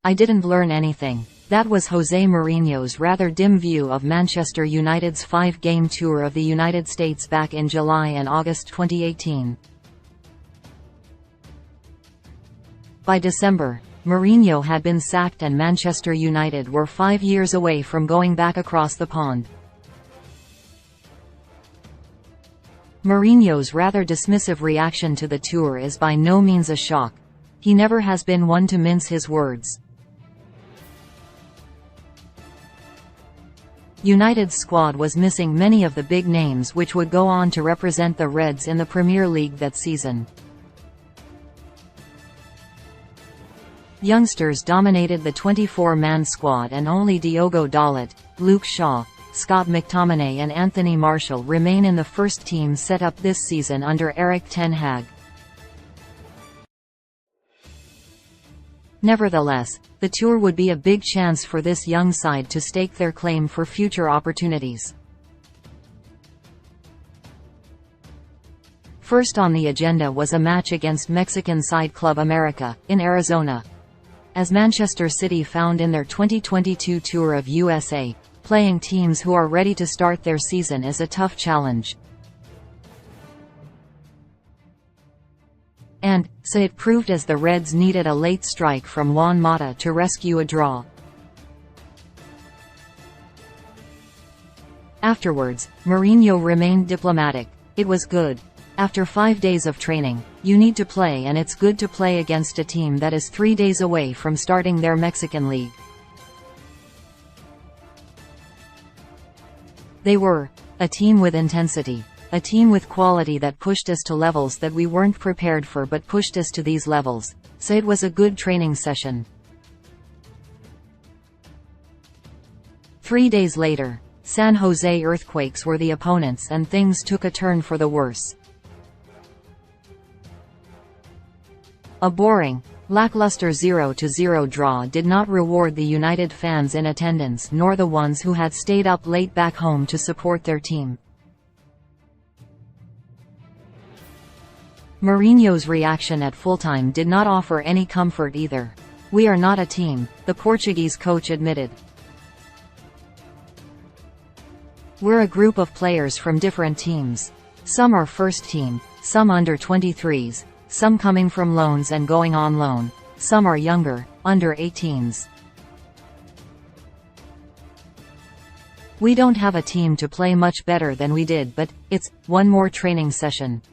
I didn't learn anything. That was Jose Mourinho's rather dim view of Manchester United's 5-game tour of the United States back in July and August 2018. By December, Mourinho had been sacked and Manchester United were 5 years away from going back across the pond. Mourinho's rather dismissive reaction to the tour is by no means a shock. He never has been one to mince his words. United's squad was missing many of the big names which would go on to represent the Reds in the Premier League that season. Youngsters dominated the 24-man squad and only Diogo Dalot, Luke Shaw, Scott McTominay and Anthony Martial remain in the first team set up this season under Erik ten Hag. Nevertheless, the tour would be a big chance for this young side to stake their claim for future opportunities. First on the agenda was a match against Mexican side Club America, in Arizona. As Manchester City found in their 2022 tour of USA, playing teams who are ready to start their season is a tough challenge. And, so it proved, as the Reds needed a late strike from Juan Mata to rescue a draw. Afterwards, Mourinho remained diplomatic. It was good. After 5 days of training, you need to play, and it's good to play against a team that is 3 days away from starting their Mexican league. They were a team with intensity. A team with quality that pushed us to levels that we weren't prepared for but pushed us to these levels, so it was a good training session. 3 days later, San Jose Earthquakes were the opponents and things took a turn for the worse. A boring, lackluster 0-0 draw did not reward the United fans in attendance nor the ones who had stayed up late back home to support their team. Mourinho's reaction at full-time did not offer any comfort either. "We are not a team," the Portuguese coach admitted. "We're a group of players from different teams. Some are first team, some under 23s, some coming from loans and going on loan, some are younger, under 18s. We don't have a team to play much better than we did, but it's one more training session."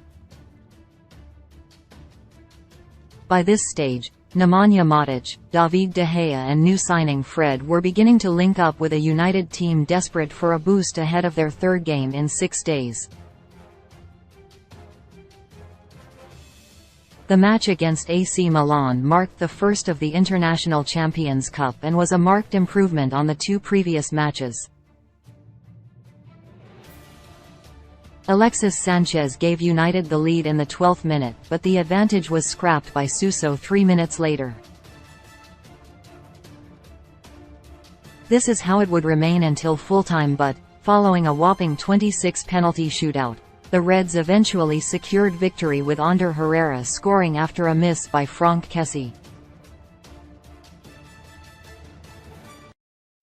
By this stage, Nemanja Matic, David De Gea and new signing Fred were beginning to link up with a United team desperate for a boost ahead of their third game in 6 days. The match against AC Milan marked the first of the International Champions Cup and was a marked improvement on the 2 previous matches. Alexis Sanchez gave United the lead in the 12th minute, but the advantage was scrapped by Suso 3 minutes later. This is how it would remain until full-time, but, following a whopping 26 penalty shootout, the Reds eventually secured victory with Ander Herrera scoring after a miss by Franck Kessie.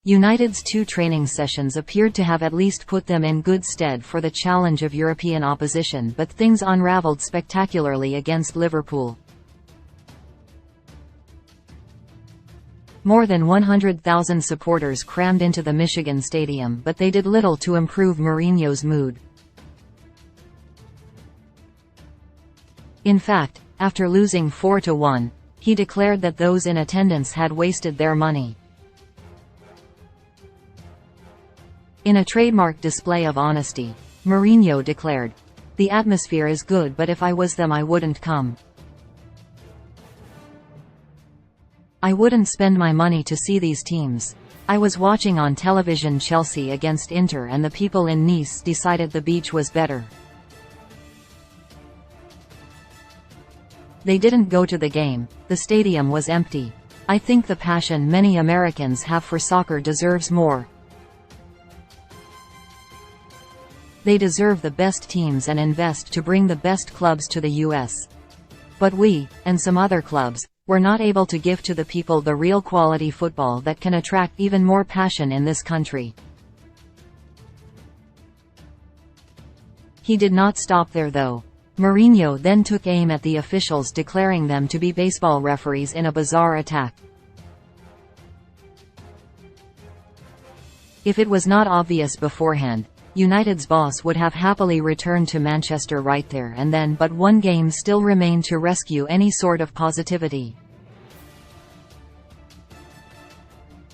United's 2 training sessions appeared to have at least put them in good stead for the challenge of European opposition, but things unravelled spectacularly against Liverpool. More than 100,000 supporters crammed into the Michigan Stadium, but they did little to improve Mourinho's mood. In fact, after losing 4-1, he declared that those in attendance had wasted their money. In a trademark display of honesty, Mourinho declared, "The atmosphere is good, but if I was them I wouldn't come. I wouldn't spend my money to see these teams. I was watching on television Chelsea against Inter and the people in Nice decided the beach was better. They didn't go to the game, the stadium was empty. I think the passion many Americans have for soccer deserves more. They deserve the best teams and invest to bring the best clubs to the US. But we, and some other clubs, We're not able to give to the people the real quality football that can attract even more passion in this country." He did not stop there though. Mourinho then took aim at the officials, declaring them to be baseball referees in a bizarre attack. If it was not obvious beforehand, United's boss would have happily returned to Manchester right there and then, but one game still remained to rescue any sort of positivity.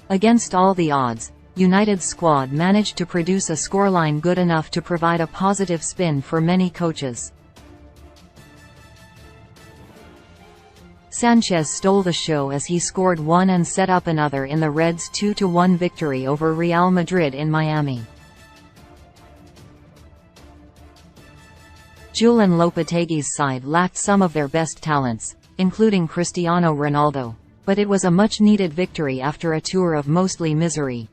Against all the odds, United's squad managed to produce a scoreline good enough to provide a positive spin for many coaches. Sanchez stole the show as he scored one and set up another in the Reds' 2-1 victory over Real Madrid in Miami. Julen Lopetegui's side lacked some of their best talents, including Cristiano Ronaldo, but it was a much-needed victory after a tour of mostly misery.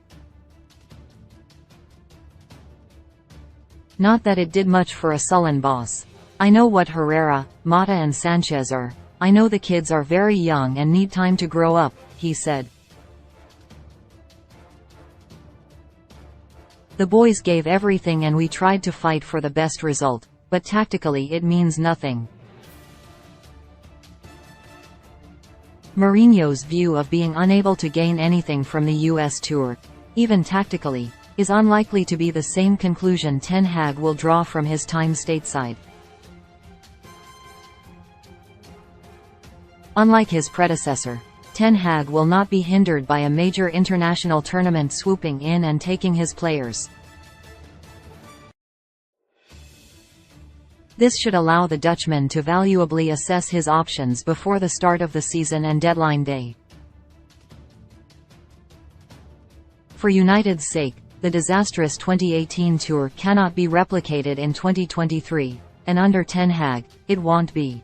Not that it did much for a sullen boss. "I know what Herrera, Mata and Sanchez are. I know the kids are very young and need time to grow up," he said. "The boys gave everything and we tried to fight for the best result, but tactically it means nothing." Mourinho's view of being unable to gain anything from the US tour, even tactically, is unlikely to be the same conclusion Ten Hag will draw from his time stateside. Unlike his predecessor, Ten Hag will not be hindered by a major international tournament swooping in and taking his players. This should allow the Dutchman to valuably assess his options before the start of the season and deadline day. For United's sake, the disastrous 2018 tour cannot be replicated in 2023, and under Ten Hag, it won't be.